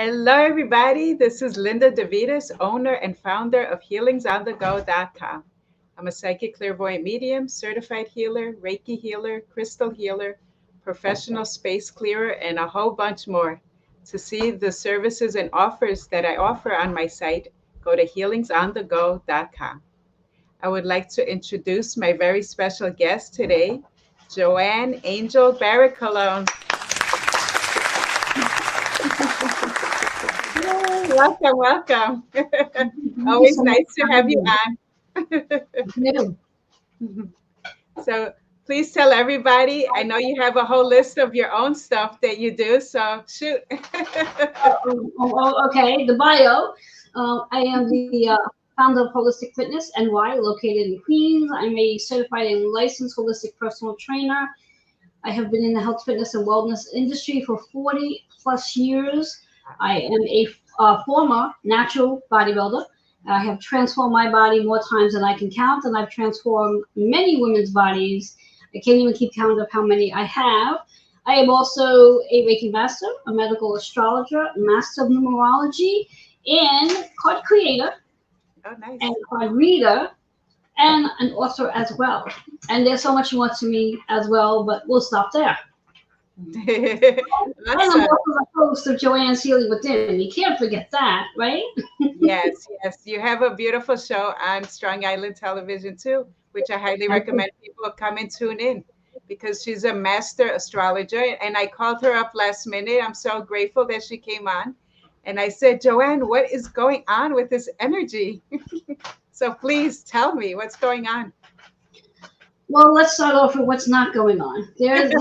Hello, everybody. This is Linda DeVitas, owner and founder of healingsonthego.com. I'm a psychic clairvoyant medium, certified healer, Reiki healer, crystal healer, professional space clearer, and a whole bunch more. To see the services and offers that I offer on my site, go to healingsonthego.com. I would like to introduce my very special guest today, Joanne Angel Barricalone. Welcome, welcome. Always nice to have you on. So please tell everybody, I know you have a whole list of your own stuff that you do, so shoot. Okay, the bio. I am the founder of Holistic Fitness NY, located in Queens. I'm a certified and licensed holistic personal trainer. I have been in the health, fitness, and wellness industry for 40 plus years. I am a former natural bodybuilder. I have transformed my body more times than I can count, and I've transformed many women's bodies. I can't even keep count of how many I have. I am also a Reiki master, a medical astrologer, master of numerology, and card creator, and card reader, and an author as well. And there's so much more to me as well, but we'll stop there. And I'm also the host of Joanne's Healing Within. You can't forget that, right? Yes. You have a beautiful show on Strong Island Television too, which I highly recommend people come and tune in because she's a master astrologer. And I called her up last minute. I'm so grateful that she came on. And I said, Joanne, what is going on with this energy? So please tell me what's going on. Well, let's start off with what's not going on. There's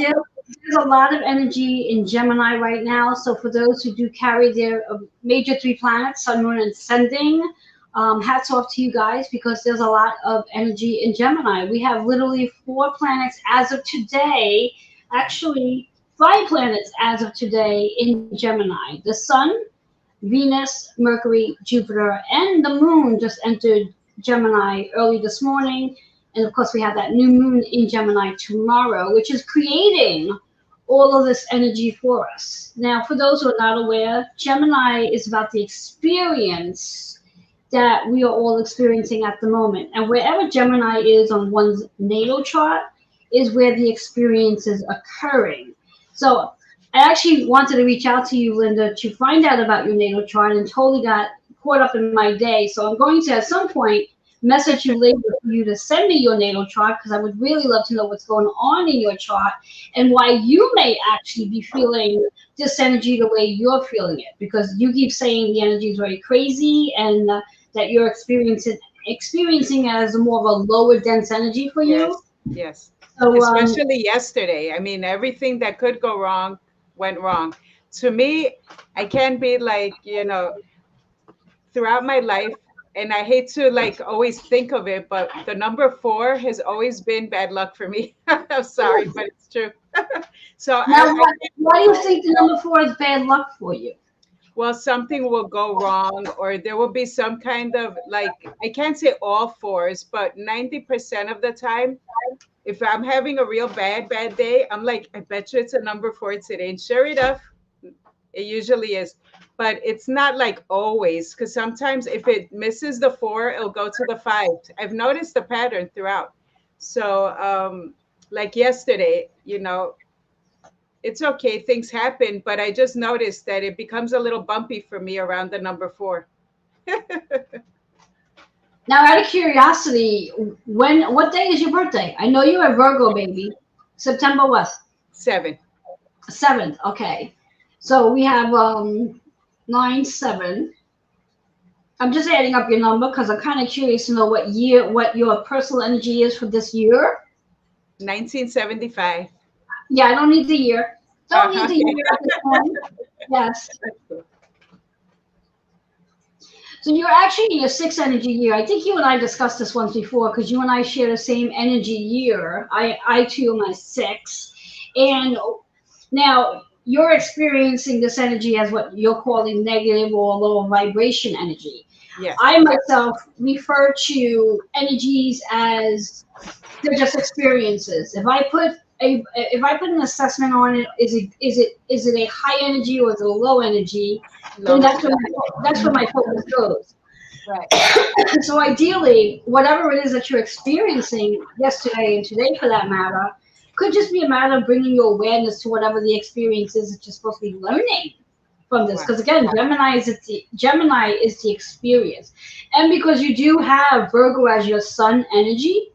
a lot of energy in Gemini right now. So for those who do carry their major three planets, Sun, Moon, and Ascending, hats off to you guys because there's a lot of energy in Gemini. We have literally 4 planets as of today, actually 5 planets as of today in Gemini. The Sun, Venus, Mercury, Jupiter, and the Moon just entered Gemini early this morning. And of course, we have that new moon in Gemini tomorrow, which is creating all of this energy for us. Now, for those who are not aware, Gemini is about the experience that we are all experiencing at the moment. And wherever Gemini is on one's natal chart is where the experience is occurring. So I actually wanted to reach out to you, Linda, to find out about your natal chart and totally got caught up in my day. So I'm going to, at some point, message you later for you to send me your natal chart because I would really love to know what's going on in your chart and why you may actually be feeling this energy the way you're feeling it, because you keep saying the energy is very crazy and that you're experiencing as more of a lower dense energy for you. Yes. So, especially yesterday. I mean, everything that could go wrong went wrong. To me, I can be like, throughout my life, and I hate to always think of it, but the number 4 has always been bad luck for me. I'm sorry, but it's true. So now, why do you think the number 4 is bad luck for you? Well, something will go wrong, or there will be some kind of I can't say all 4s, but 90% of the time, if I'm having a real bad day, I'm like, I bet you it's a number 4 today. And sure enough, it usually is. But it's not always, because sometimes if it misses the 4, it'll go to the 5. I've noticed the pattern throughout. So like yesterday, it's okay, things happen, but I just noticed that it becomes a little bumpy for me around the number 4. Now, out of curiosity, what day is your birthday? I know you're a Virgo baby. September what? 7th. 7th, okay. So we have 9/7. I'm just adding up your number because I'm kind of curious to know what your personal energy is for this year. 1975. Yeah, I don't need the year. Don't need the year at this point. Yes. So you're actually in your 6th energy year. I think you and I discussed this once before because you and I share the same energy year. I too am a 6. And now you're experiencing this energy as what you're calling negative or lower vibration energy. Yes. I myself refer to energies as they're just experiences. If I put if I put an assessment on it, is it a high energy or is it a low energy? Then Low energy. that's where my focus goes. Right. So ideally, whatever it is that you're experiencing yesterday and today, for that matter, could just be a matter of bringing your awareness to whatever the experience is that you're supposed to be learning from this. Right. Because again, Gemini is the experience, and because you do have Virgo as your sun energy,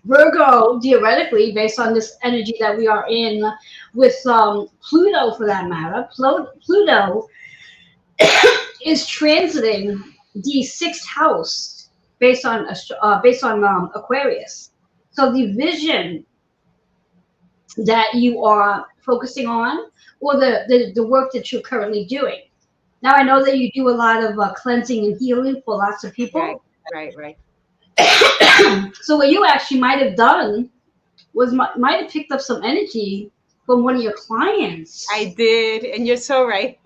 Virgo, theoretically, based on this energy that we are in, with Pluto for that matter, Pluto is transiting the sixth house based on Aquarius. So the vision that you are focusing on, or the work that you're currently doing. Now I know that you do a lot of cleansing and healing for lots of Right. people. Right. Right. So what you actually might have done was might have picked up some energy from one of your clients. I did, and you're so right.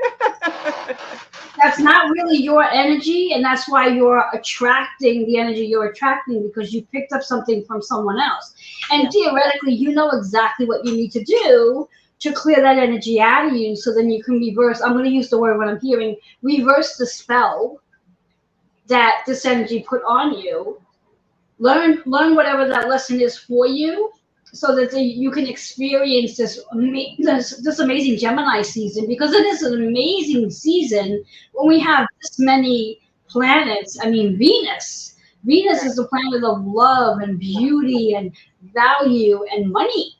That's not really your energy, and that's why you're attracting the energy you're attracting, because you picked up something from someone else. And Yeah. theoretically, you know exactly what you need to do to clear that energy out of you, so then you can reverse. I'm going to use the word when I'm hearing reverse the spell that this energy put on you. Learn whatever that lesson is for you, so that you can experience this amazing Gemini season, because it is an amazing season when we have this many planets. I mean, Venus Right. is the planet of love and beauty and value and money.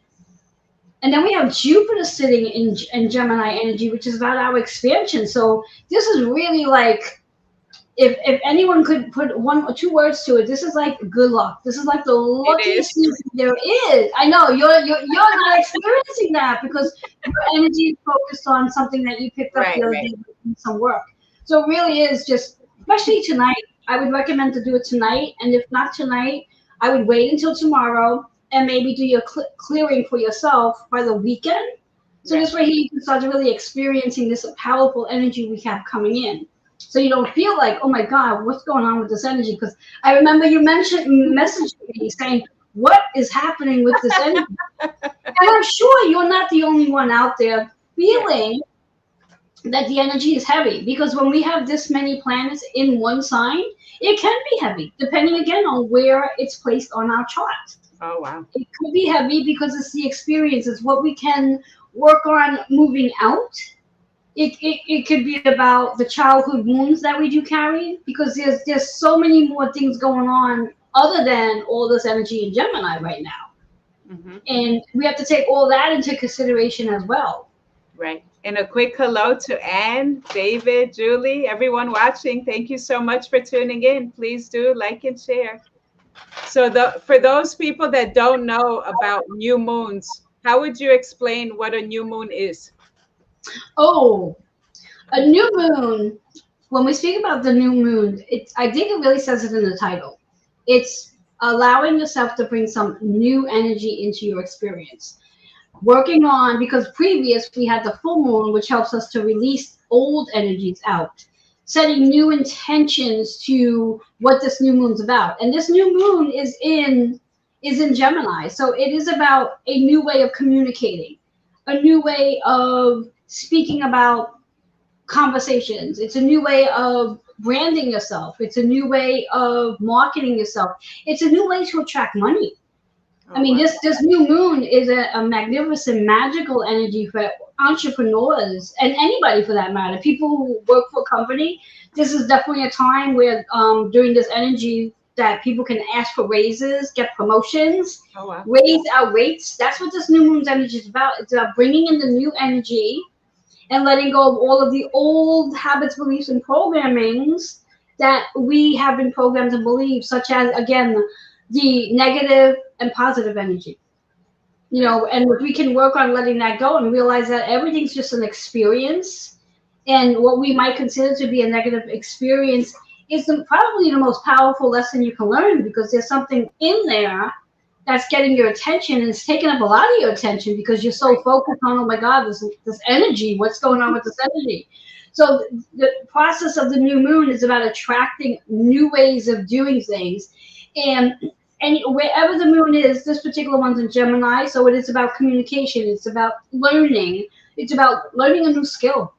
And then we have Jupiter sitting in Gemini energy, which is about our expansion. So this is really like, if anyone could put one or two words to it, this is like good luck. This is like the It is. luckiest season there is. I know you're not experiencing that because your energy is focused on something that you picked up Right. the other Right. day, doing some work. So it really is just, especially tonight. I would recommend to do it tonight, and if not tonight, I would wait until tomorrow and maybe do your clearing for yourself by the weekend. So Right. this way you can start really experiencing this powerful energy we have coming in. So you don't feel like, oh my God, what's going on with this energy? Because I remember you messaging me saying, what is happening with this energy? And I'm sure you're not the only one out there Yeah. feeling that the energy is heavy. Because when we have this many planets in one sign, it can be heavy, depending again on where it's placed on our chart. Oh wow. It could be heavy because it's the experience, it's what we can work on moving out. It could be about the childhood wounds that we do carry, because there's so many more things going on other than all this energy in Gemini right now, Hmm. and we have to take all that into consideration as well. Right. And a quick hello to Anne, David, Julie, everyone watching. Thank you so much for tuning in. Please do like and share. So for those people that don't know about new moons, how would you explain what a new moon is? Oh, a new moon. When we speak about the new moon, I think it really says it in the title. It's allowing yourself to bring some new energy into your experience. Working on, because previous we had the full moon, which helps us to release old energies out, setting new intentions to what this new moon's about. And this new moon is in Gemini, so it is about a new way of communicating, a new way of speaking about conversations. It's a new way of branding yourself. It's a new way of marketing yourself. It's a new way to attract money. I Oh mean, wow. this new moon is a magnificent, magical energy for entrepreneurs and anybody for that matter. People who work for a company, this is definitely a time where during this energy that people can ask for raises, get promotions, Oh wow. raise our rates. That's what this new moon's energy is about. It's about bringing in the new energy and letting go of all of the old habits, beliefs, and programmings that we have been programmed to believe, such as, again, the negative and positive energy. Right. And if we can work on letting that go and realize that everything's just an experience, and what we might consider to be a negative experience is probably the most powerful lesson you can learn, because there's something in there that's getting your attention, and it's taking up a lot of your attention because you're so Right. focused on, oh my God, this energy, what's going on with this energy. So the process of the new moon is about attracting new ways of doing things. And And wherever the moon is, this particular one's in Gemini, so it is about communication. It's about learning. It's about learning a new skill,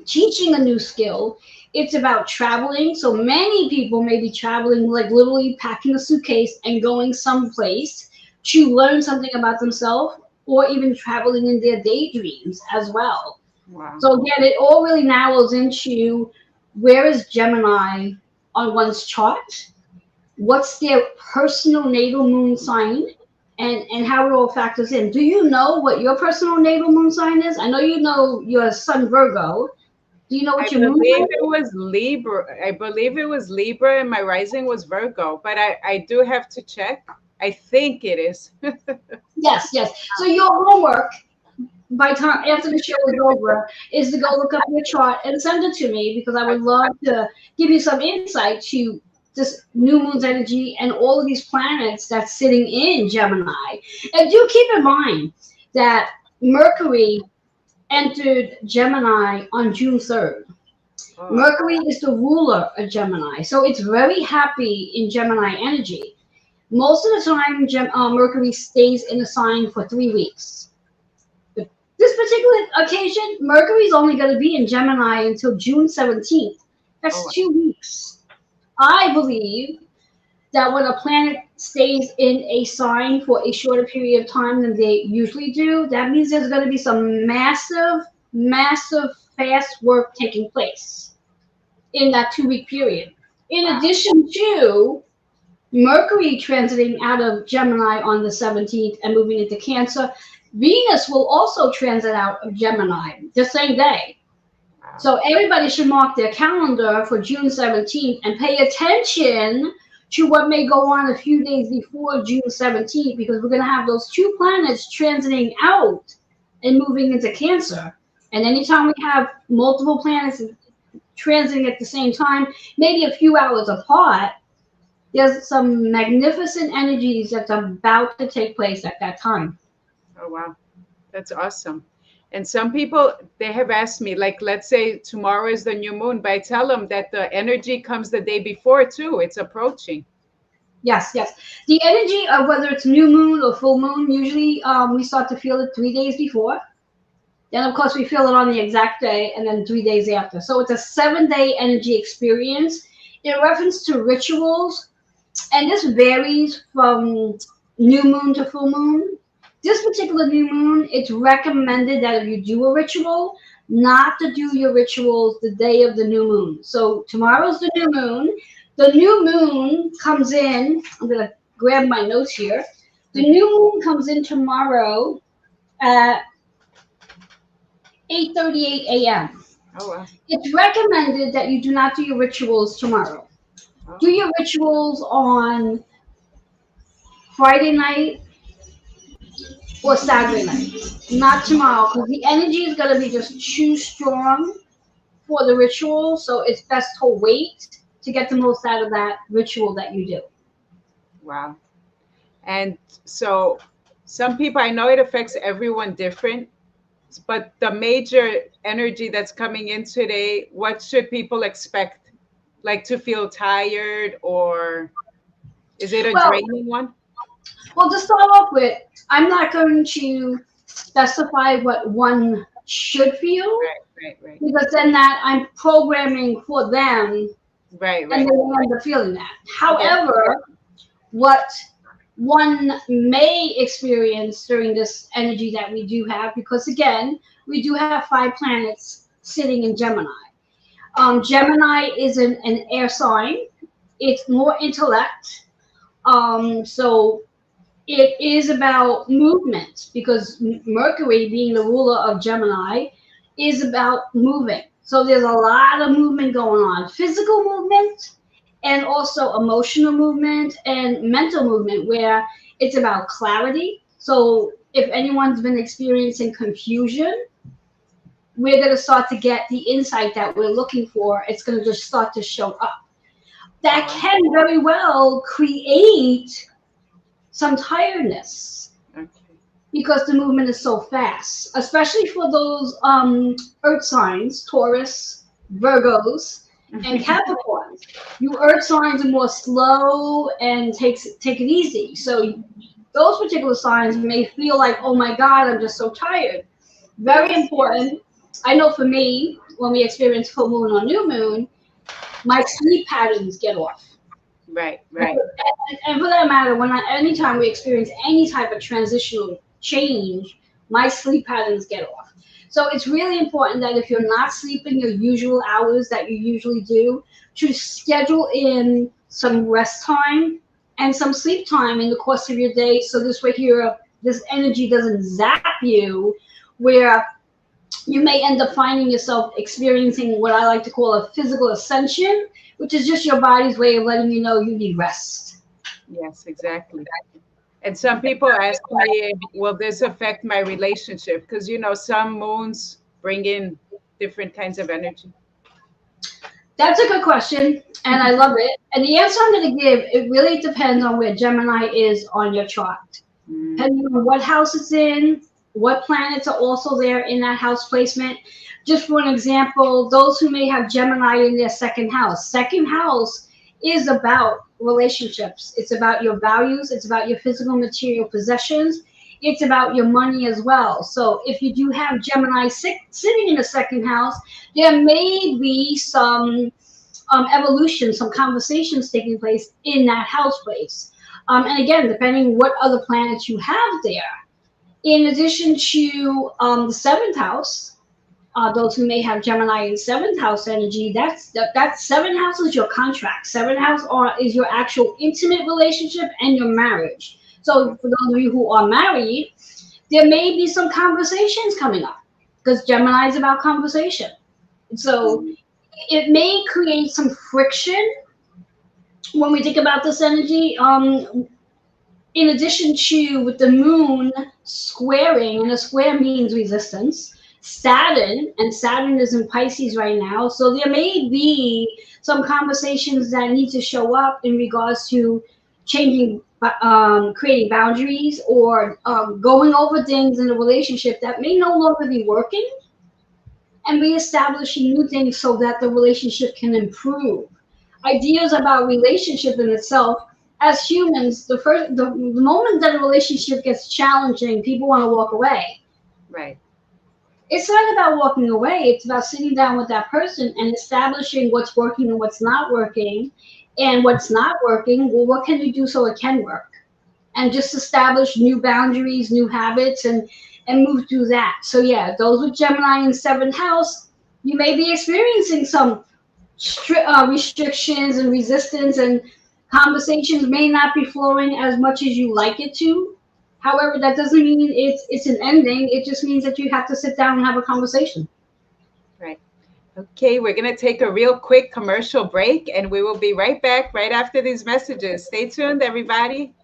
teaching a new skill. It's about traveling. So many people may be traveling, like literally packing a suitcase and going someplace to learn something about themselves, or even traveling in their daydreams as well. Wow. So again, it all really narrows into where is Gemini on one's chart, what's their personal natal moon sign, and how it all factors in. Do you know what your personal natal moon sign is? I know you know your sun Virgo. Do you know I what your moon believe sign it is? was Libra. I believe it was Libra and my rising was Virgo, but I do have to check. I think it is. Yes, yes. So your homework by time after the show is over is to go look up your chart and send it to me, because I would love to give you some insight to this new moon's energy and all of these planets that's sitting in Gemini. And do keep in mind that Mercury entered Gemini on June 3rd. Oh, Mercury is the ruler of Gemini, so it's very happy in Gemini energy. Most of the time, Mercury stays in a sign for 3 weeks. This particular occasion, Mercury's only going to be in Gemini until June 17th. oh, That's wow. 2 weeks. I believe that when a planet stays in a sign for a shorter period of time than they usually do, that means there's going to be some massive, massive fast work taking place in that 2 week period. In Wow. addition to Mercury transiting out of Gemini on the 17th and moving into Cancer, Venus will also transit out of Gemini the same day. Wow. So everybody should mark their calendar for June 17th and pay attention to what may go on a few days before June 17th, because we're going to have those two planets transiting out and moving into Cancer. And anytime we have multiple planets transiting at the same time, maybe a few hours apart, there's some magnificent energies that's about to take place at that time. Oh, wow. That's awesome. And some people, they have asked me, like, let's say tomorrow is the new moon, but I tell them that the energy comes the day before too. It's approaching. Yes, yes. The energy of whether it's new moon or full moon, usually we start to feel it 3 days before. Then, of course, we feel it on the exact day, and then 3 days after. So it's a 7 day energy experience. In reference to rituals, and this varies from new moon to full moon. This particular new moon, it's recommended that if you do a ritual, not to do your rituals the day of the new moon. So tomorrow's the new moon. The new moon comes in. I'm going to grab my notes here. The new moon comes in tomorrow at 8:38 a.m. Oh, wow. It's recommended that you do not do your rituals tomorrow. Oh, Do your rituals on Friday night or Saturday night, not tomorrow, because the energy is going to be just too strong for the ritual. So it's best to wait to get the most out of that ritual that you do. wow. And so some people, I know it affects everyone different, but the major energy that's coming in today, what should people expect? Like to feel tired, or is it a Well, draining one? well, to start off with, I'm not going to specify what one should feel, Right, right, right, because then that I'm programming for them, right, and right. they will end up feeling that. Yeah, However, what one may experience during this energy that we do have, because again, we do have 5 planets sitting in Gemini. Gemini is an air sign. It's more intellect. So it is about movement, because Mercury, being the ruler of Gemini, is about moving. So there's a lot of movement going on, physical movement, and also emotional movement and mental movement, where it's about clarity. So if anyone's been experiencing confusion, we're going to start to get the insight that we're looking for. It's going to just start to show up. oh, That wow. can very well create some tiredness, Okay. because the movement is so fast, especially for those earth signs, Taurus, Virgos. And Capricorns, you earth signs are more slow and take it easy. So those particular signs may feel like, oh my God, I'm just so tired. Very important. I know for me, when we experience full moon or new moon, my sleep patterns get off. Right, And, right. and for that matter, anytime we experience any type of transitional change, my sleep patterns get off. So it's really important that if you're not sleeping your usual hours that you usually do, to schedule in some rest time and some sleep time in the course of your day. So this way here, this energy doesn't zap you, where you may end up finding yourself experiencing what I like to call a physical ascension, which is just your body's way of letting you know you need rest. Yes, exactly. And some people ask me, will this affect my relationship? Because, some moons bring in different kinds of energy. That's a good question, and I love it. And the answer I'm going to give, it really depends on where Gemini is on your chart. Depending on what house it's in, what planets are also there in that house placement. Just for an example, those who may have Gemini in their second house. Second house is about relationships. It's about your values. It's about your physical material possessions. It's about your money as well. So if you do have Gemini sitting in the second house, there may be some evolution, some conversations taking place in that house place. And again, depending what other planets you have there. In addition to the seventh house, those who may have Gemini in seventh house energy, that seventh house is your contract. Seventh house is your actual intimate relationship and your marriage. So for those of you who are married, there may be some conversations coming up because Gemini is about conversation. So it may create some friction when we think about this energy. In addition to with the moon squaring, and a square means resistance, Saturn, and Saturn is in Pisces right now, so there may be some conversations that need to show up in regards to changing, creating boundaries, or going over things in a relationship that may no longer be working, and reestablishing new things so that the relationship can improve. Ideas about relationship in itself, as humans, the moment that a relationship gets challenging, people want to walk away. Right. It's not about walking away. It's about sitting down with that person and establishing what's working and what's not working. And what's not working, well, what can you do so it can work? And just establish new boundaries, new habits, and move through that. So yeah, those with Gemini in seventh house, you may be experiencing some restrictions and resistance, and conversations may not be flowing as much as you like it to. However, that doesn't mean it's an ending. It just means that you have to sit down and have a conversation. Right. Okay, we're going to take a real quick commercial break, and we will be right back right after these messages. Stay tuned, everybody.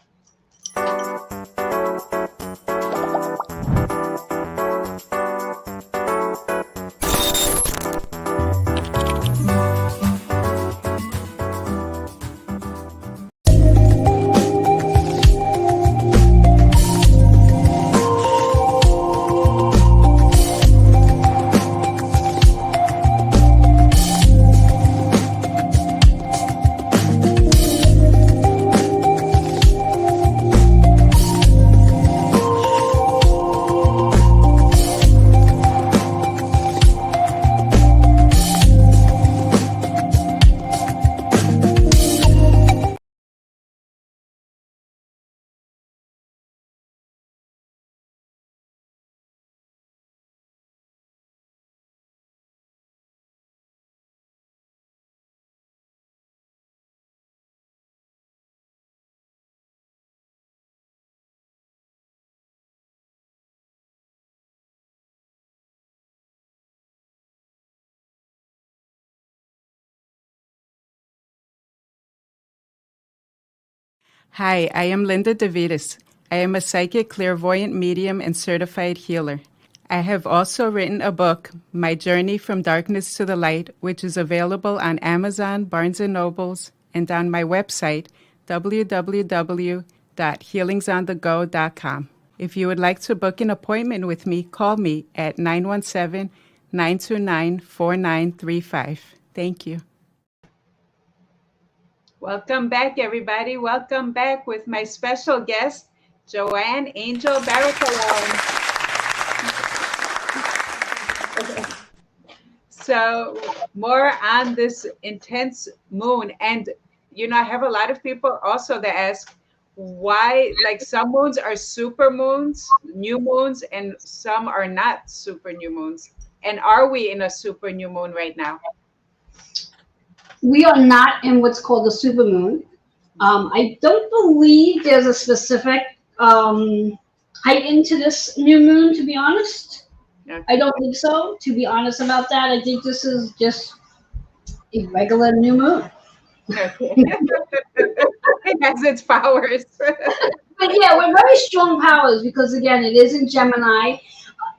Hi, I am Linda DeVitis. I am a psychic, clairvoyant medium, and certified healer. I have also written a book, My Journey from Darkness to the Light, which is available on Amazon, Barnes & Nobles, and on my website, www.healingsonthego.com. If you would like to book an appointment with me, call me at 917-929-4935. Thank you. Welcome back, everybody. Welcome back with my special guest, Joanne Angel Barrichelon. So, more on this intense moon. And, I have a lot of people also that ask why, like, some moons are super moons, new moons, and some are not super new moons. And are we in a super new moon right now? We are not in what's called a supermoon. I don't believe there's a specific height into this new moon, to be honest. I Okay. don't think so, to be honest about that. I think this is just a regular new moon. Okay. It has its powers. But yeah, we're very strong powers because, again, it is in Gemini.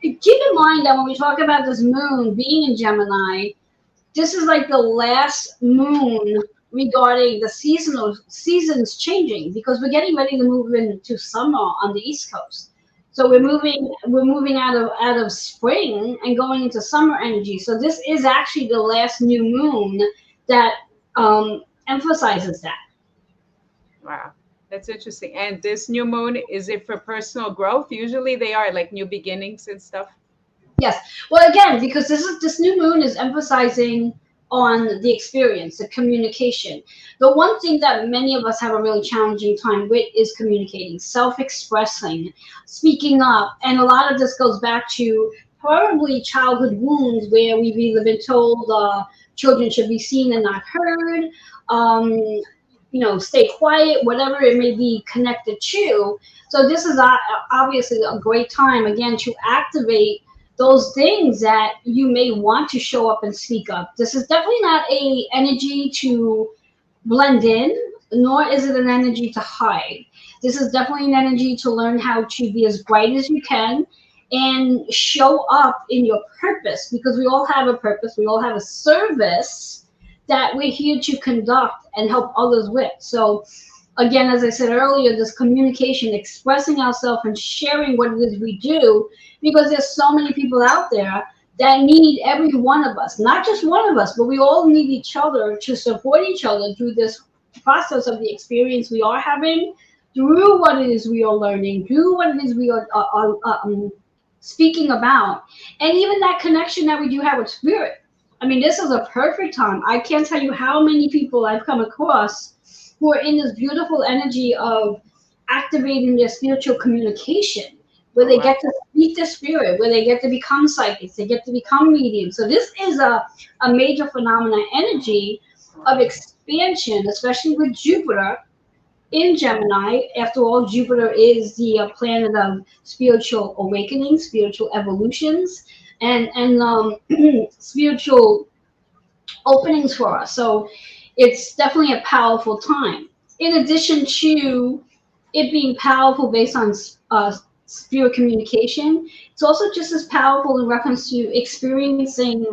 Keep in mind that when we talk about this moon being in Gemini, this is like the last moon regarding the seasons changing because we're getting ready to move into summer on the East Coast. So we're moving out of spring and going into summer energy. So this is actually the last new moon that emphasizes that. Wow, that's interesting. And this new moon, is it for personal growth? Usually they are like new beginnings and stuff. Yes. Well, again, because this new moon is emphasizing on the experience, the communication. The one thing that many of us have a really challenging time with is communicating, self-expressing, speaking up, and a lot of this goes back to probably childhood wounds where we've either been told children should be seen and not heard. Stay quiet, whatever it may be connected to. So this is obviously a great time again to activate those things that you may want to show up and speak up. This is definitely not a energy to blend in, nor is it an energy to hide. This is definitely an energy to learn how to be as bright as you can and show up in your purpose because we all have a purpose, we all have a service that we're here to conduct and help others with. So again, as I said earlier, this communication, expressing ourselves and sharing what it is we do, because there's so many people out there that need every one of us, not just one of us, but we all need each other to support each other through this process of the experience we are having, through what it is we are learning, through what it is we are speaking about, and even that connection that we do have with spirit. I mean, this is a perfect time. I can't tell you how many people I've come across who are in this beautiful energy of activating their spiritual communication, where Oh, they wow. get to speak the spirit, where they get to become psychics, they get to become mediums. So this is a major phenomena energy of expansion, especially with Jupiter in Gemini. After all, Jupiter is the planet of spiritual awakening, spiritual evolutions, and spiritual openings for us. So it's definitely a powerful time. In addition to it being powerful based on spirit communication, it's also just as powerful in reference to experiencing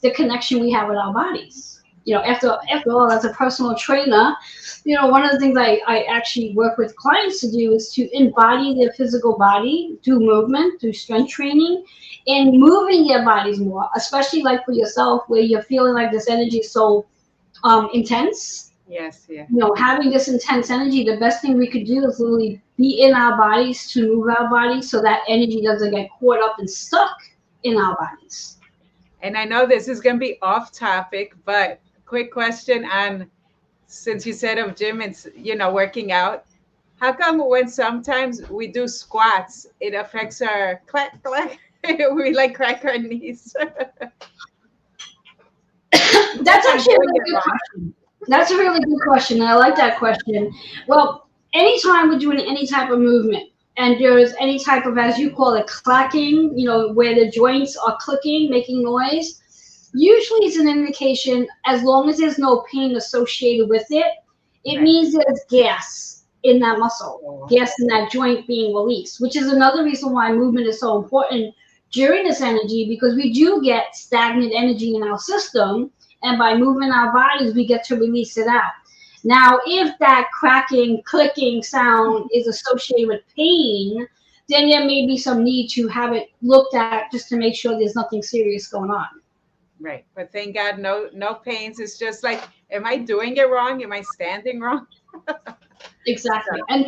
the connection we have with our bodies. After all, as a personal trainer, one of the things I actually work with clients to do is to embody their physical body through movement, through strength training, and moving their bodies more, especially like for yourself, where you're feeling like this energy is so intense. Yes, yeah. Having this intense energy, the best thing we could do is literally be in our bodies to move our bodies so that energy doesn't get caught up and stuck in our bodies. And I know this is going to be off topic, but quick question on, since you said of gym and working out, how come when sometimes we do squats, it affects our clack clack? We like crack our knees. That's I'm actually a doing really it good wrong. question. That's a really good question, and I like that question. Well, anytime we're doing any type of movement, and there's any type of, as you call it, clacking, where the joints are clicking, making noise, usually it's an indication, as long as there's no pain associated with it, it Right. means there's gas in that muscle, Oh, gas in that joint being released, which is another reason why movement is so important during this energy, because we do get stagnant energy in our system, and by moving our bodies, we get to release it out. Now, if that cracking, clicking sound is associated with pain, then there may be some need to have it looked at just to make sure there's nothing serious going on. right. But thank God, no pains. It's just like am I doing it wrong? Am I standing wrong? So, Exactly. And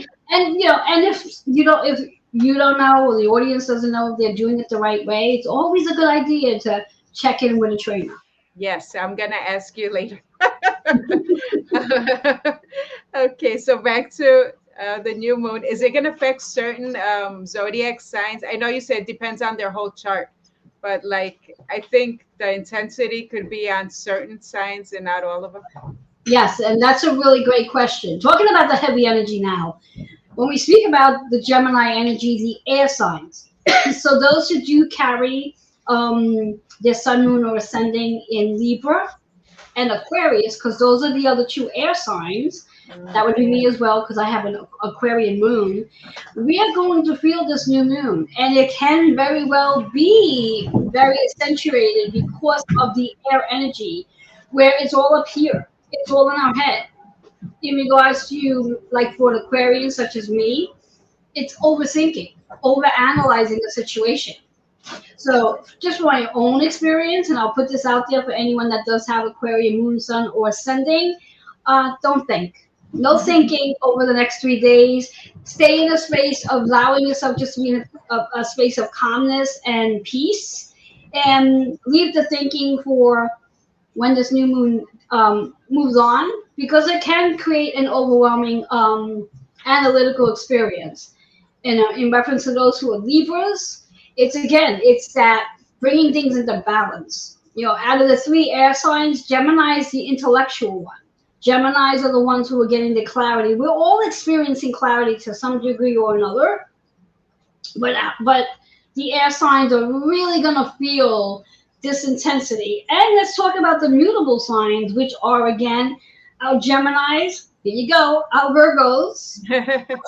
you know, and if you don't know or the audience doesn't know if they're doing it the right way, it's always a good idea to check in with a trainer. yes, I'm gonna ask you later. Okay, so back to the new moon. Is it going to affect certain zodiac signs? I know you said it depends on their whole chart, but like I think the intensity could be on certain signs and not all of them. Yes, and that's a really great question. Talking about the heavy energy now, when we speak about the Gemini energy, the air signs. So those who do carry their sun, moon, or ascending in Libra and Aquarius, because those are the other two air signs. That Mm, would be me as well, because I have an Aquarian moon. We are going to feel this new moon, and it can very well be very accentuated because of the air energy, where it's all up here, it's all in our head. In regards to, like, for an Aquarian such as me, it's overthinking, overanalyzing the situation. So, just from my own experience, and I'll put this out there for anyone that does have Aquarian moon, sun, or ascending, don't think. No thinking over the next 3 days. Stay in a space of allowing yourself just to be in a space of calmness and peace, and leave the thinking for when this new moon moves on, because it can create an overwhelming analytical experience. And in reference to those who are Libras, it's that bringing things into balance. You know, out of the three air signs, Gemini is the intellectual one. Geminis are the ones who are getting the clarity. We're all experiencing clarity to some degree or another, but the air signs are really gonna feel this intensity. And let's talk about the mutable signs, which are again our Geminis. Here you go, our Virgos,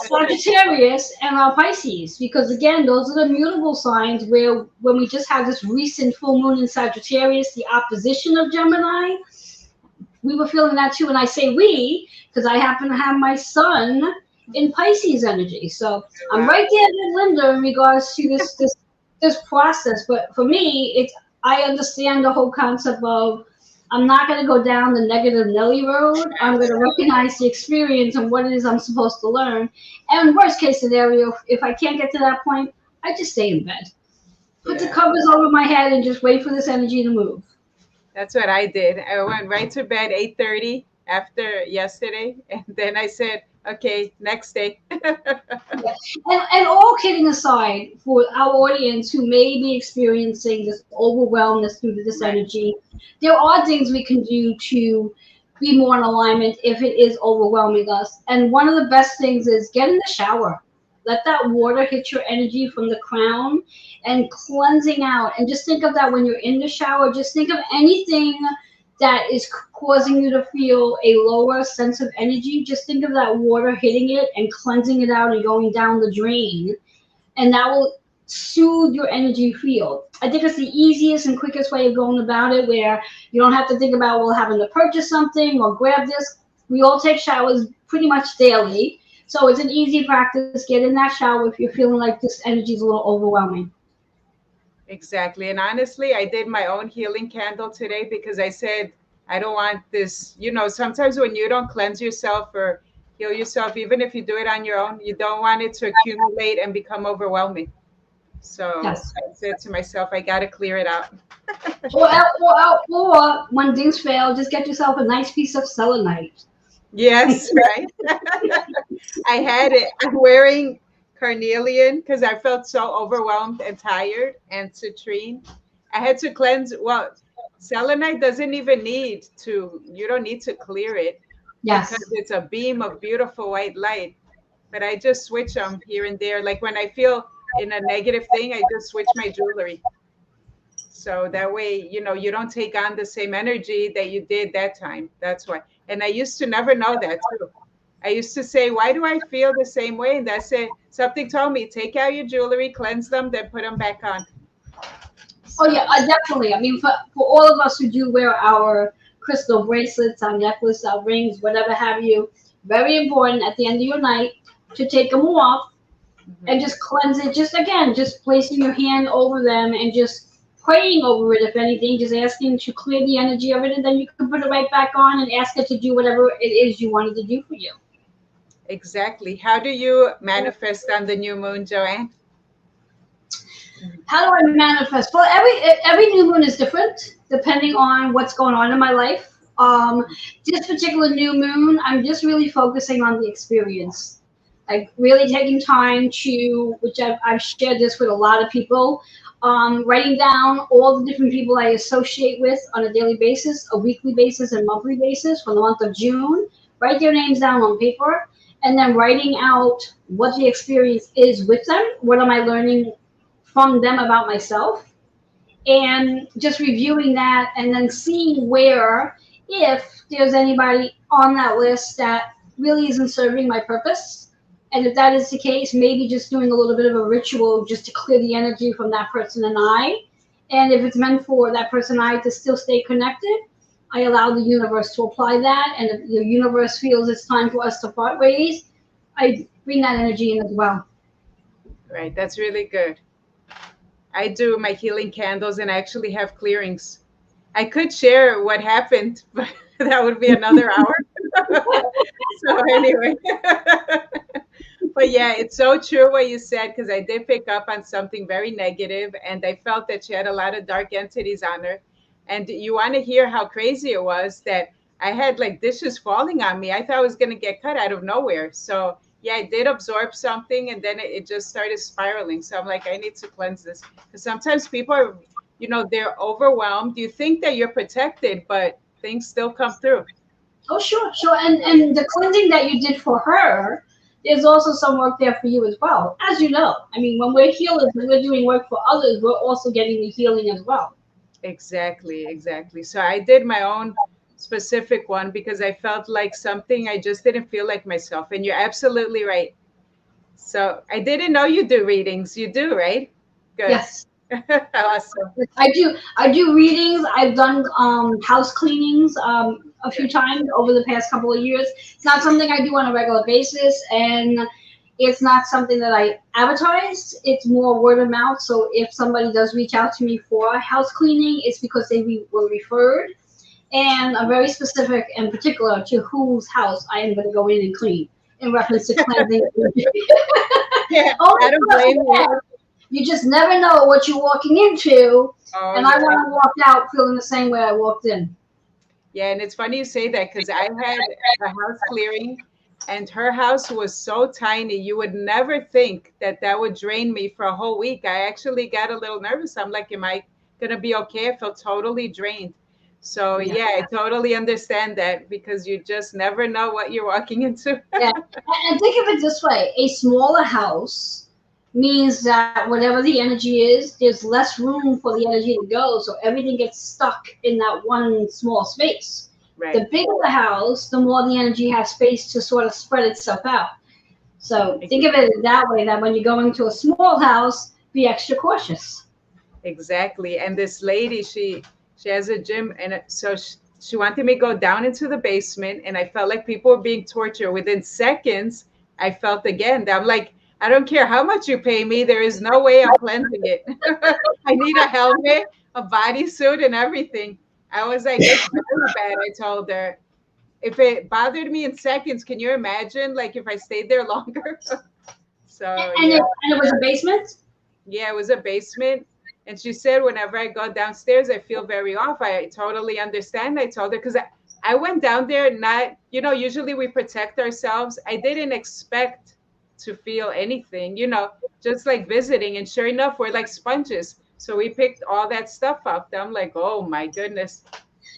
Sagittarius, and our Pisces, because again, those are the mutable signs where when we just had this recent full moon in Sagittarius, the opposition of Gemini, we were feeling that too. And I say we because I happen to have my son in Pisces energy. So I'm wow. right there with Linda in regards to this process. But for me, it's I understand the whole concept of I'm not going to go down the negative Nelly road. I'm going to recognize the experience and what it is I'm supposed to learn. And worst case scenario, if I can't get to that point, I just stay in bed, put the Yeah, covers over my head, and just wait for this energy to move. that's what I did. I went right to bed 8:30 after yesterday, and then I said, okay, next day. And all kidding aside, for our audience who may be experiencing this overwhelmness through this Right. energy, there are things we can do to be more in alignment if it is overwhelming us. And one of the best things is get in the shower. Let that water hit your energy from the crown and cleansing out. And just think of that when you're in the shower. Just think of anything that is causing you to feel a lower sense of energy. Just think of that water hitting it and cleansing it out and going down the drain, and that will soothe your energy field. I think it's the easiest and quickest way of going about it, where you don't have to think about, well, having to purchase something or grab this. We all take showers pretty much daily, so it's an easy practice. Get in that shower if you're feeling like this energy is a little overwhelming. Exactly. And honestly, I did my own healing candle today because I said, I don't want this. Sometimes when you don't cleanse yourself or heal yourself, even if you do it on your own, you don't want it to accumulate and become overwhelming. So Yes. I said to myself, I got to clear it out. Or when things fail, just get yourself a nice piece of selenite. Yes, right. I had it. I'm wearing carnelian because I felt so overwhelmed and tired, and citrine. I had to cleanse. Well, selenite doesn't even you don't need to clear it because Yes. it's a beam of beautiful white light. But I just switch them here and there. Like when I feel in a negative thing, I just switch my jewelry. So that way, you don't take on the same energy that you did that time. That's why. And I used to never know that too. I used to say, why do I feel the same way? And that's it. Something told me, take out your jewelry, cleanse them, then put them back on. Oh yeah, So, definitely. I mean, for all of us who do wear our crystal bracelets, our necklace, our rings, whatever have you, very important at the end of your night to take them off and mhm. just cleanse it. Just again, just placing your hand over them and just praying over it, if anything, just asking to clear the energy of it, and then you can put it right back on and ask it to do whatever it is you wanted to do for you. Exactly. How do you manifest on the new moon, Joanne? How do I manifest? Well, every new moon is different depending on what's going on in my life. This particular new moon, I'm just really focusing on the experience, like really taking time to, which I've shared this with a lot of people, writing down all the different people I associate with on a daily basis, a weekly basis, and monthly basis for the month of June. Write their names down on paper, and then writing out what the experience is with them. What am I learning from them about myself, and just reviewing that, and then seeing where, if there's anybody on that list that really isn't serving my purpose, and if that is the case, maybe just doing a little bit of a ritual just to clear the energy from that person and I. And if it's meant for that person and I to still stay connected, I allow the universe to apply that, and if the universe feels it's time for us to part ways, I bring that energy in as well. Right. That's really good. I do my healing candles and I actually have clearings. I could share what happened, but that would be another hour. So anyway, but yeah, it's so true what you said, because I did pick up on something very negative, and I felt that she had a lot of dark entities on her. And you want to hear how crazy it was that I had like dishes falling on me. I thought I was going to get cut out of nowhere. So yeah, I did absorb something, and then it just started spiraling. So I'm like, I need to cleanse this, because sometimes people are, they're overwhelmed. You think that you're protected, but things still come through. Oh, sure, sure. And the cleansing that you did for her, there's also some work there for you as well. As you know, I mean, when we're healers, when we're doing work for others, we're also getting the healing as well. Exactly, exactly. So I did my own specific one because I felt like something, I just didn't feel like myself. And you're absolutely right. So I didn't know you do readings. You do, right? Good. Yes, Awesome. I do. I do readings. I've done house cleanings a few Good. times over the past couple of years. It's not something I do on a regular basis, and it's not something that I advertise. It's more word of mouth. So if somebody does reach out to me for house cleaning, it's because they were referred, and I'm very specific and particular to whose house I am going to go in and clean in reference to cleansing. Yeah, Only I don't because, blame you. again, you just never know what you're walking into, Oh, and I yeah. want to walk out feeling the same way I walked in. Yeah, and it's funny you say that, because I had a house clearing, and her house was so tiny. You would never think that that would drain me for a whole week. I actually got a little nervous. I'm like, am I going to be okay? I felt totally drained. So, Yeah. yeah, I totally understand that, because you just never know what you're walking into. Yeah. And think of it this way: a smaller house means that whatever the energy is, there's less room for the energy to go, so everything gets stuck in that one small space. The Right. bigger the house, the more the energy has space to sort of spread itself out. So think of it that way, that when you're going to a small house, be extra cautious. Exactly. And this lady, she has a gym, and so she wanted me to go down into the basement, and I felt like people were being tortured. Within seconds, I felt again that I'm like, I don't care how much you pay me, there is no way I'm cleansing it. I need a helmet, a bodysuit, and everything. I was like, it's very bad. I told her, if it bothered me in seconds, can you imagine like if I stayed there longer? So yeah. And it was a basement? Yeah, it was a basement. And she said, whenever I go downstairs, I feel very off. I totally understand. I told her, because I went down there, not, usually we protect ourselves. I didn't expect to feel anything, just like visiting. And sure enough, we're like sponges. So we picked all that stuff up. I'm like, oh my goodness.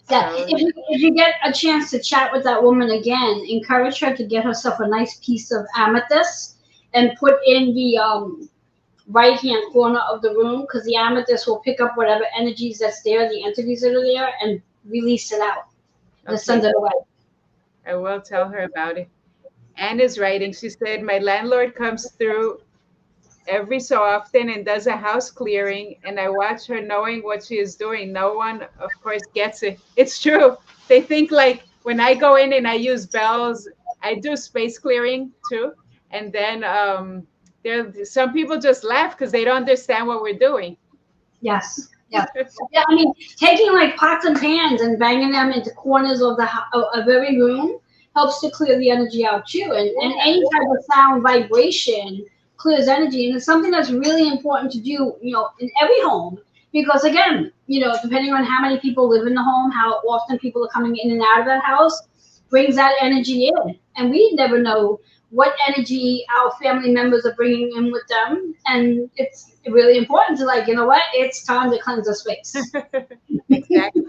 Yeah. So, If you get a chance to chat with that woman again, encourage her to get herself a nice piece of amethyst and put in the right hand corner of the room, because the amethyst will pick up whatever energies that's there, the entities that are there, and release it out. Just okay, send it away. I will tell her about it. Anne is writing. She said, my landlord comes through every so often and does a house clearing, and I watch her knowing what she is doing. No one, of course, gets it. It's true. They think like when I go in and I use bells, I do space clearing too. And then there some people just laugh because they don't understand what we're doing. Yes. Yeah, yeah. I mean, taking like pots and pans and banging them into corners of of every room helps to clear the energy out too. And Yeah. any type of sound vibration clears energy, and it's something that's really important to do. In every home, because again, depending on how many people live in the home, how often people are coming in and out of that house, brings that energy in, and we never know what energy our family members are bringing in with them. And it's really important to, like, what? It's time to cleanse the space. Exactly.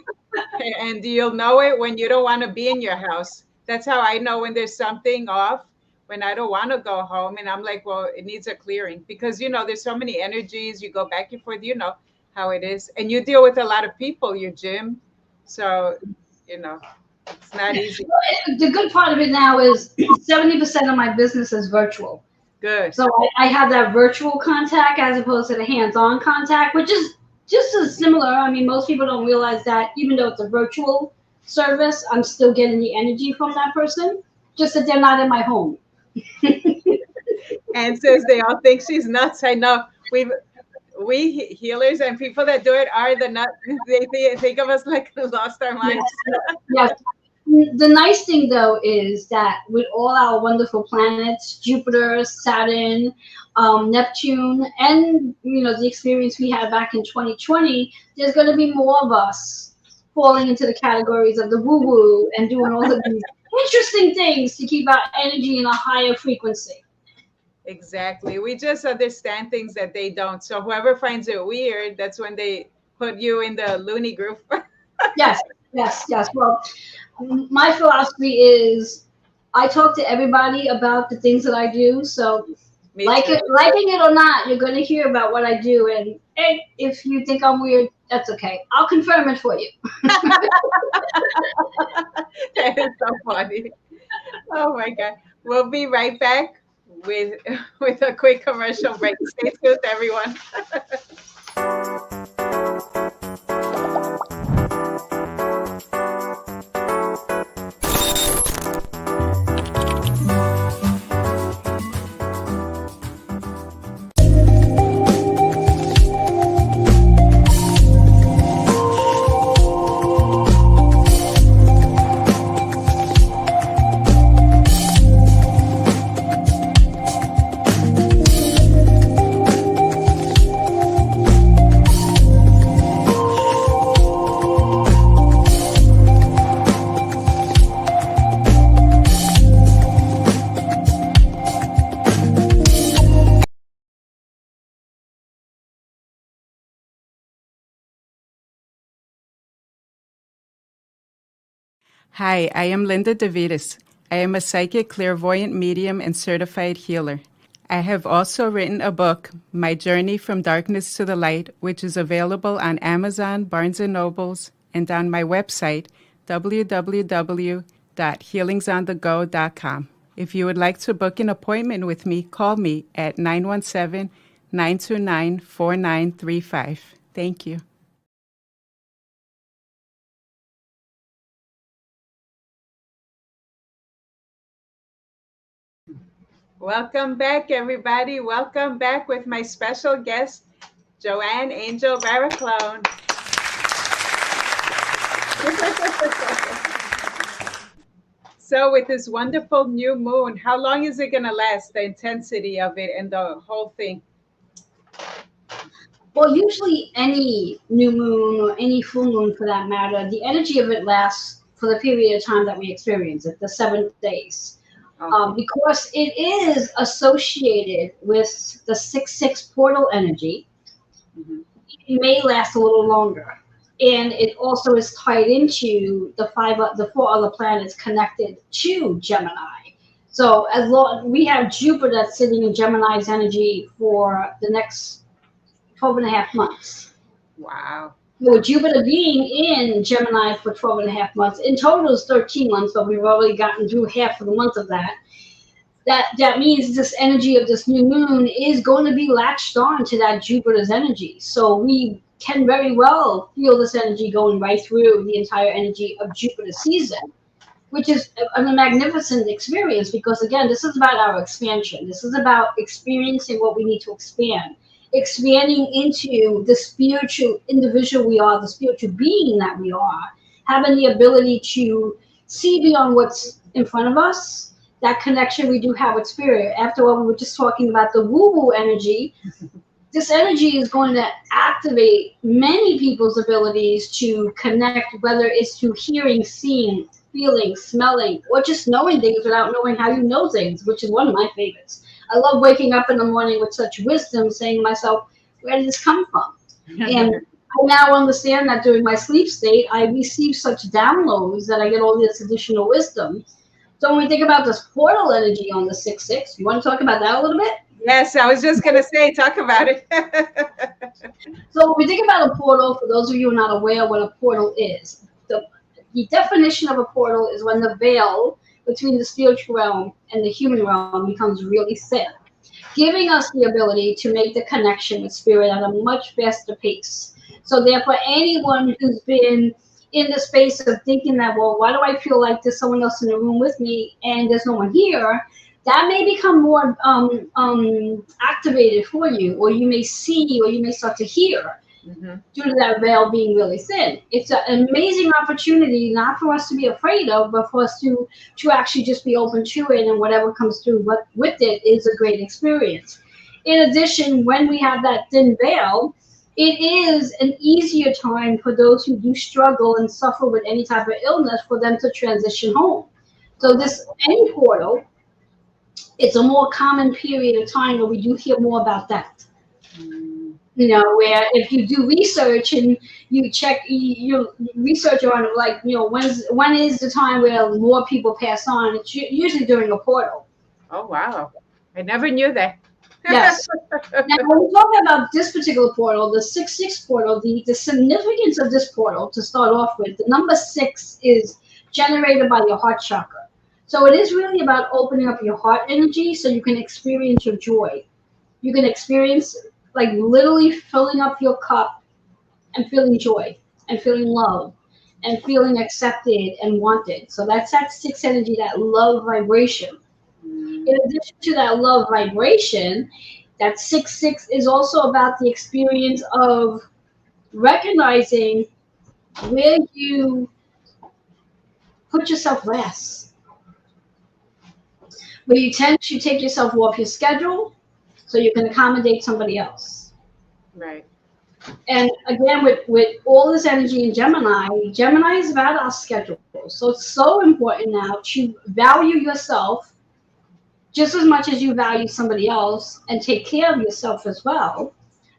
And you'll know it when you don't want to be in your house. That's how I know when there's something off, when I don't want to go home. And I'm like, well, it needs a clearing because, there's so many energies. You go back and forth, how it is. And you deal with a lot of people, your gym. So, you know, it's not easy. The good part of it now is 70% of my business is virtual. Good. So I have that virtual contact as opposed to the hands-on contact, which is just as similar. I mean, most people don't realize that even though it's a virtual service, I'm still getting the energy from that person, just that they're not in my home. And says they all think she's nuts. I know we healers and people that do it are the nut. They think of us like lost our Yes, minds. yes. The nice thing though is that with all our wonderful planets, Jupiter, Saturn, Neptune, and the experience we had back in 2020, there's going to be more of us falling into the categories of the woo-woo and doing all of these interesting things to keep our energy in a higher frequency. Exactly. We just understand things that they don't. So whoever finds it weird, that's when they put you in the loony group. Yes, yes, yes. Well, my philosophy is I talk to everybody about the things that I do. So Me too. liking it or not, you're going to hear about what I do. And hey, if you think I'm weird, that's okay. I'll confirm it for you. That is so funny. Oh my God. We'll be right back with with a quick commercial break. Stay tuned, everyone. Hi, I am Linda DeVitis. I am a psychic, clairvoyant medium, and certified healer. I have also written a book, My Journey from Darkness to the Light, which is available on Amazon, Barnes & Nobles, and on my website, www.healingsonthego.com. If you would like to book an appointment with me, call me at 917-929-4935. Thank you. Welcome back, everybody. Welcome back with my special guest, Joanne Angel Barraclone. So, with this wonderful new moon, how long is it going to last, the intensity of it and the whole thing? Well, usually any new moon or any full moon for that matter, the energy of it lasts for the period of time that we experience it, the 7 days. Okay. Because it is associated with the 6-6 portal energy, Mhm. it may last a little longer. And it also is tied into the four other planets connected to Gemini. So as long we have Jupiter that's sitting in Gemini's energy for the next 12 and a half months. Wow. So with Jupiter being in Gemini for 12 and a half months, in total is 13 months, but we've already gotten through half of the month of that. That means this energy of this new moon is going to be latched on to that Jupiter's energy. So we can very well feel this energy going right through the entire energy of Jupiter season, which is a magnificent experience because, again, this is about our expansion. This is about experiencing what we need to expand. expanding into the spiritual individual we are, the spiritual being that we are, having the ability to see beyond what's in front of us, that connection we do have with spirit. After all, we were just talking about the woo-woo energy. This energy is going to activate many people's abilities to connect, whether it's through hearing, seeing, feeling, smelling, or just knowing things without knowing how you know things, which is one of my favorites. I love waking up in the morning with such wisdom, saying to myself, where did this come from? And I now understand that during my sleep state, I receive such downloads that I get all this additional wisdom. So when we think about this portal energy on the 6-6, you want to talk about that a little bit? Yes, I was just gonna say, talk about it. So when we think about a portal, for those of you who are not aware what a portal is, the definition of a portal is when the veil between the spiritual realm and the human realm becomes really thin, giving us the ability to make the connection with spirit at a much faster pace. So therefore, anyone who's been in the space of thinking that, well, why do I feel like there's someone else in the room with me and there's no one here, that may become more activated for you, or you may see, or you may start to hear due to that veil being really thin. It's an amazing opportunity, not for us to be afraid of, but for us to actually just be open to it, and whatever comes through with it is a great experience. In addition, when we have that thin veil, it is an easier time for those who do struggle and suffer with any type of illness for them to transition home. So this any portal, it's a more common period of time where we do hear more about that. You know, where if you do research and you check your research on it, like, you know, when is the time where more people pass on? It's usually during a portal. Oh, wow. I never knew that. Yes. Now, when we're talking about this particular portal, the 6-6 portal, the significance of this portal, to start off with, the number 6 is generated by your heart chakra. So it is really about opening up your heart energy so you can experience your joy. You can experience, like, literally filling up your cup and feeling joy and feeling love and feeling accepted and wanted. So that's that 6 energy, that love vibration. In addition to that love vibration, that 6-6 is also about the experience of recognizing where you put yourself last, where you tend to take yourself off your schedule so you can accommodate somebody else. Right. And again, with all this energy in Gemini is about our schedule. So it's so important now to value yourself just as much as you value somebody else, and take care of yourself as well.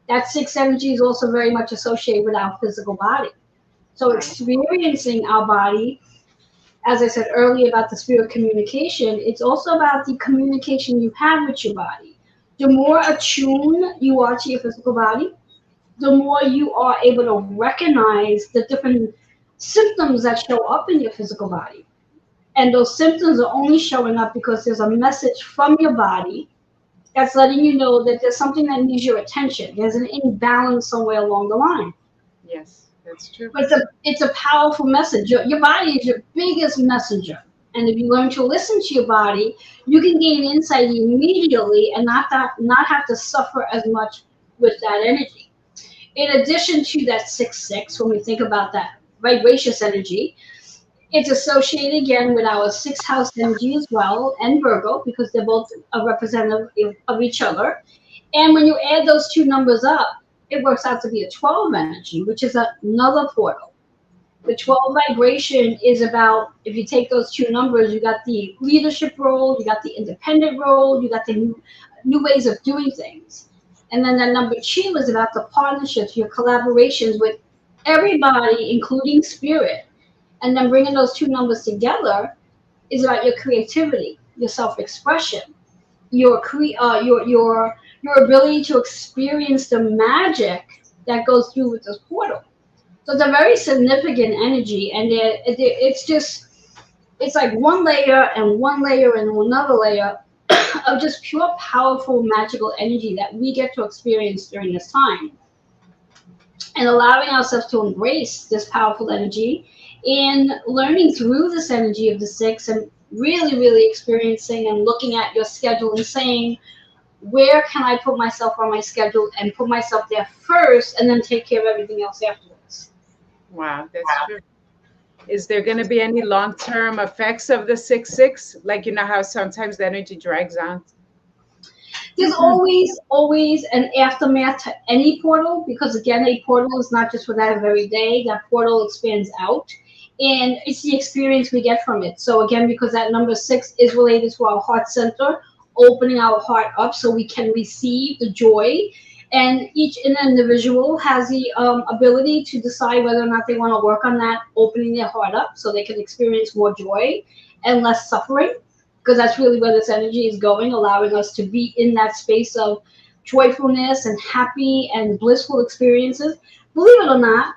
That 6 energy is also very much associated with our physical body. So experiencing our body, as I said earlier about the spirit communication, it's also about the communication you have with your body. The more attuned you are to your physical body, the more you are able to recognize the different symptoms that show up in your physical body. And those symptoms are only showing up because there's a message from your body that's letting you know that there's something that needs your attention. There's an imbalance somewhere along the line. Yes, that's true. But it's a powerful message. Your body is your biggest messenger. And if you learn to listen to your body, you can gain insight immediately and not have to suffer as much with that energy. In addition to that 6-6, when we think about that vibracious energy, it's associated again with our 6th house energy as well, and Virgo, because they're both a representative of each other. And when you add those two numbers up, it works out to be a 12 energy, which is another portal. The 12 vibration is about, if you take those two numbers, you got the leadership role, you got the independent role, you got the new ways of doing things. And then that number 2 is about the partnerships, your collaborations with everybody, including spirit. And then bringing those two numbers together is about your creativity, your self-expression, your ability to experience the magic that goes through with this portal. So it's a very significant energy, and it's like one layer and one layer and another layer of just pure, powerful, magical energy that we get to experience during this time. And allowing ourselves to embrace this powerful energy in learning through this energy of the 6, and really, really experiencing and looking at your schedule and saying, where can I put myself on my schedule and put myself there first and then take care of everything else afterwards. Wow, that's true. Is there going to be any long-term effects of the 6-6? Like, you know how sometimes the energy drags on? There's always an aftermath to any portal because, again, a portal is not just for that very day. That portal expands out, and it's the experience we get from it. So, again, because that number 6 is related to our heart center, opening our heart up so we can receive the joy. And each individual has the ability to decide whether or not they want to work on that, opening their heart up so they can experience more joy and less suffering, because that's really where this energy is going, allowing us to be in that space of joyfulness and happy and blissful experiences. Believe it or not,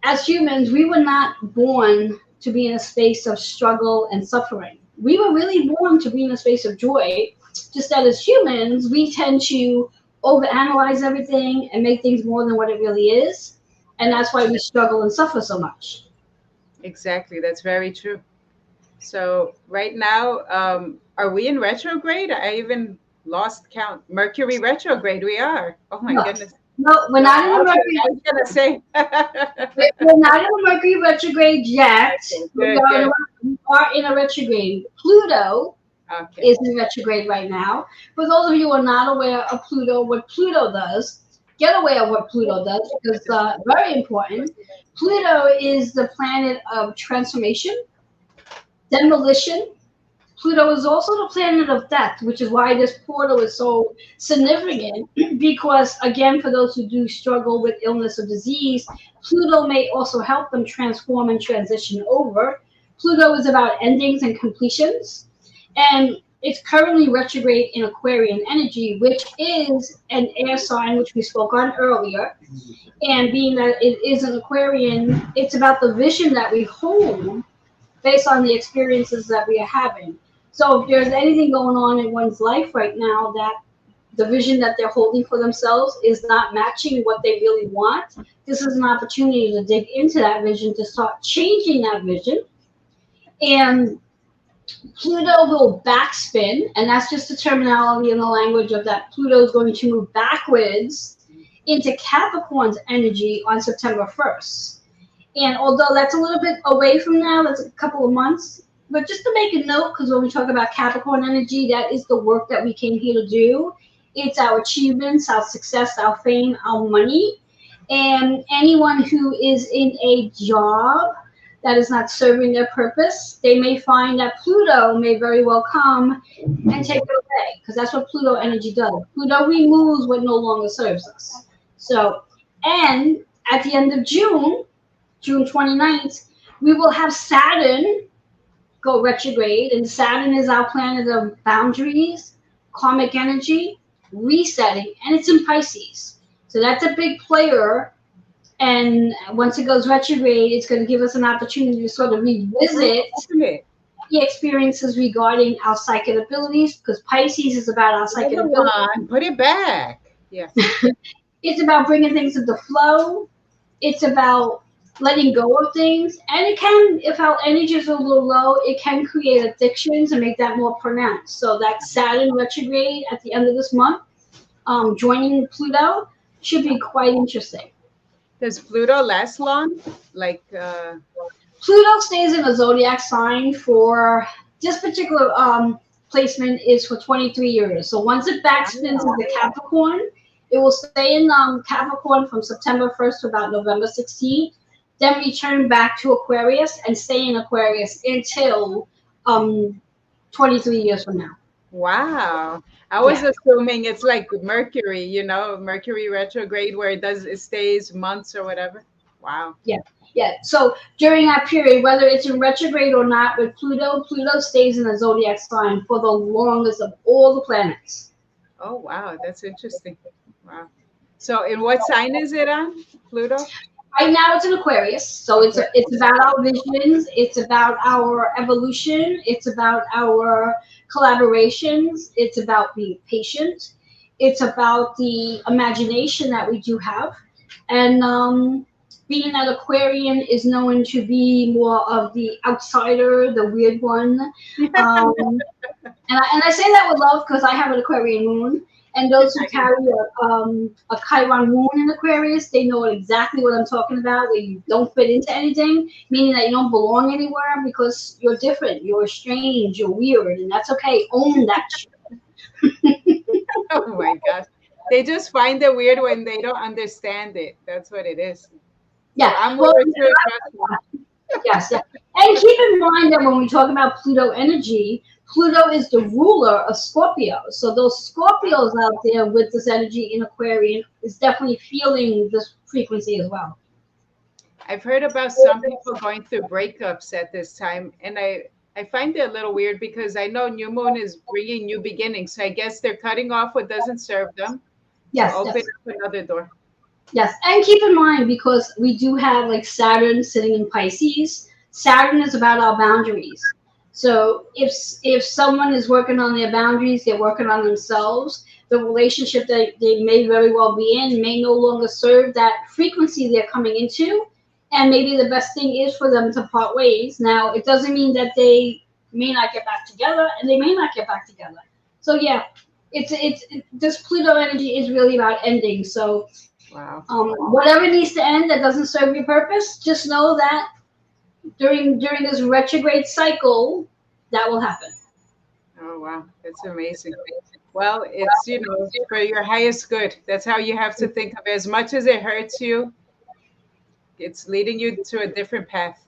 as humans, we were not born to be in a space of struggle and suffering. We were really born to be in a space of joy, just that as humans, we tend to overanalyze everything and make things more than what it really is. And that's why we struggle and suffer so much. Exactly. That's very true. So right now, are we in retrograde? I even lost count. Mercury retrograde. We are. Oh my No, goodness. no, we're No, not in a okay, Mercury. I was gonna say. We're not in a Mercury retrograde yet. Okay, We good, are, good. we are in a retrograde. Pluto Okay. is in retrograde right now. For those of you who are not aware of Pluto, what Pluto does, get aware of what Pluto does because very important. Pluto is the planet of transformation, demolition. Pluto is also the planet of death, which is why this portal is so significant. Because, again, for those who do struggle with illness or disease, Pluto may also help them transform and transition over. Pluto is about endings and completions, and it's currently retrograde in Aquarian energy, which is an air sign, which we spoke on earlier. And being that it is an Aquarian, it's about the vision that we hold based on the experiences that we are having. So if there's anything going on in one's life right now that the vision that they're holding for themselves is not matching what they really want, this is an opportunity to dig into that vision, to start changing that vision. And Pluto will backspin, and that's just the terminology in the language of that Pluto is going to move backwards into Capricorn's energy on September 1st. And although that's a little bit away from now, that's a couple of months, but just to make a note, because when we talk about Capricorn energy, that is the work that we came here to do. It's our achievements, our success, our fame, our money. And anyone who is in a job that is not serving their purpose, they may find that Pluto may very well come and take it away, because that's what Pluto energy does. Pluto removes what no longer serves us. So, and at the end of June 29th, we will have Saturn go retrograde, and Saturn is our planet of boundaries, karmic energy, resetting, and it's in Pisces. So that's a big player. And once it goes retrograde, it's going to give us an opportunity to sort of revisit the experiences regarding our psychic abilities, because Pisces is about our psychic abilities. Put it back. Yeah. It's about bringing things into flow. It's about letting go of things, and it can, if our energy is a little low, it can create addictions and make that more pronounced. So that Saturn retrograde at the end of this month, joining Pluto, should be quite interesting. Does Pluto last long? Like Pluto stays in a zodiac sign for this particular placement is for 23 years. So once it backspins into Capricorn, it will stay in Capricorn from September 1st to about November 16th. Then return back to Aquarius and stay in Aquarius until 23 years from now. Wow. I was assuming it's like Mercury, Mercury retrograde where it stays months or whatever. Wow. Yeah. So during that period, whether it's in retrograde or not, with Pluto stays in a zodiac sign for the longest of all the planets. Oh, wow. That's interesting. Wow. So in what sign is it on, Pluto? Right now it's in Aquarius, so it's about our visions, it's about our evolution, it's about our collaborations, it's about being patient, it's about the imagination that we do have, and being that Aquarian is known to be more of the outsider, the weird one. Um, and I say that with love because I have an Aquarian moon. And those who I can, carry a Chiron moon in Aquarius, they know exactly what I'm talking about, where you don't fit into anything, meaning that you don't belong anywhere because you're different, you're strange, you're weird, and that's okay. Own that shit. oh my gosh. They just find it weird when they don't understand it. That's what it is. So Yeah, I'm well, weird too, trust me. yes, yeah. And keep in mind that when we talk about Pluto energy, Pluto is the ruler of Scorpio. So those Scorpios out there with this energy in Aquarian is definitely feeling this frequency as well. I've heard about some people going through breakups at this time, and I find it a little weird because I know new moon is bringing new beginnings. So I guess they're cutting off what doesn't serve them to Yes, open definitely. up another door. Yes, and keep in mind because we do have like Saturn sitting in Pisces. Saturn is about our boundaries. So if someone is working on their boundaries, they're working on themselves. The relationship that they may very well be in may no longer serve that frequency they're coming into, and maybe the best thing is for them to part ways. Now, it doesn't mean that they may not get back together, and they may not get back together. So yeah, this Pluto energy is really about ending. So Wow. whatever needs to end that doesn't serve your purpose, just know that during this retrograde cycle, that will happen. Oh wow. That's amazing. Well, it's for your highest good. That's how you have to think of it. As much as it hurts you, it's leading you to a different path.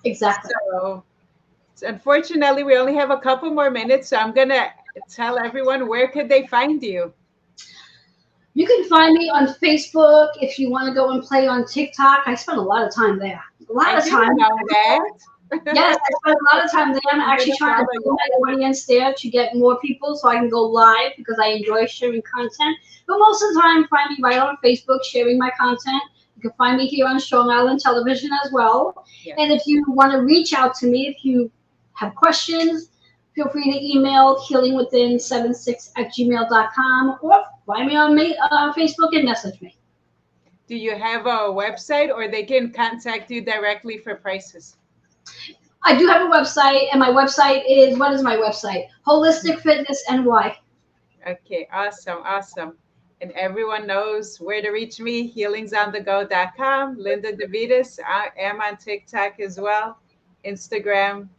Exactly. So unfortunately, we only have a couple more minutes, so I'm gonna tell everyone where could they find you. You can find me on Facebook if you want to go and play on TikTok. I spend a lot of time there. A I lot of didn't time. know that. Yes, I spend a lot of time there. I'm I'm actually gonna trying to follow you. build my audience there to get more people so I can go live because I enjoy sharing content. But most of the time, find me right on Facebook sharing my content. You can find me here on Strong Island Television as well. Yes. And if you want to reach out to me, if you have questions, feel free to email healingwithin76@gmail.com or find me on Facebook and message me. Do you have a website or they can contact you directly for prices? I do have a website, and my website is what is my website? Holistic Fitness NY. Okay, awesome, awesome. And everyone knows where to reach me, healingsonthego.com. Linda DeVitas. I am on TikTok as well, Instagram,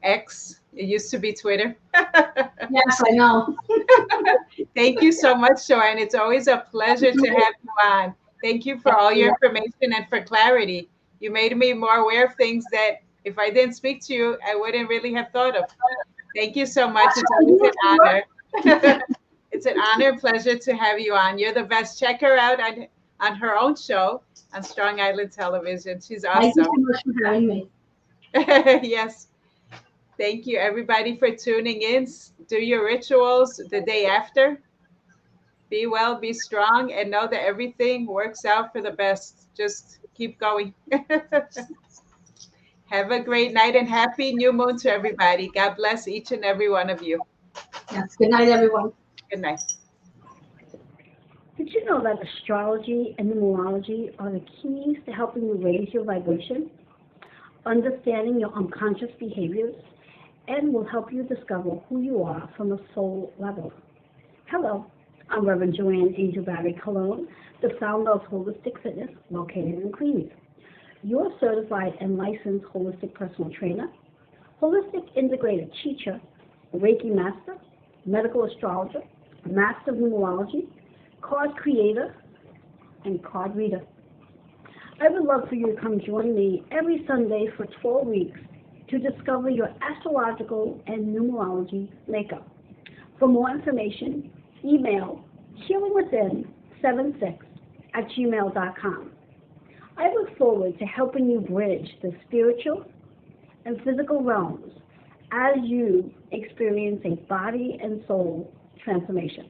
X. It used to be Twitter. Yes, I know. Thank you so much, Joanne. It's always a pleasure to have you on. Thank you for all your information and for clarity. You made me more aware of things that if I didn't speak to you, I wouldn't really have thought of. Thank you so much. That's It's what I always do an for honor. It's an honor and pleasure to have you on. You're the best. Check her out on her own show on Strong Island Television. She's Thank you awesome. so much for having me. Yes. Thank you, everybody, for tuning in. Do your rituals the day after. Be well, be strong, and know that everything works out for the best. Just keep going. Have a great night and happy new moon to everybody. God bless each and every one of you. Yes. Good night, everyone. Good night. Did you know that astrology and numerology are the keys to helping you raise your vibration, understanding your unconscious behaviors, and will help you discover who you are from a soul level? Hello, I'm Reverend Joanne Angel Barry Colon, the founder of Holistic Fitness located in Queens. You're a certified and licensed holistic personal trainer, holistic integrated teacher, Reiki master, medical astrologer, master of numerology, card creator, and card reader. I would love for you to come join me every Sunday for 12 weeks to discover your astrological and numerology makeup. For more information, email healingwithin76@gmail.com. I look forward to helping you bridge the spiritual and physical realms as you experience a body and soul transformation.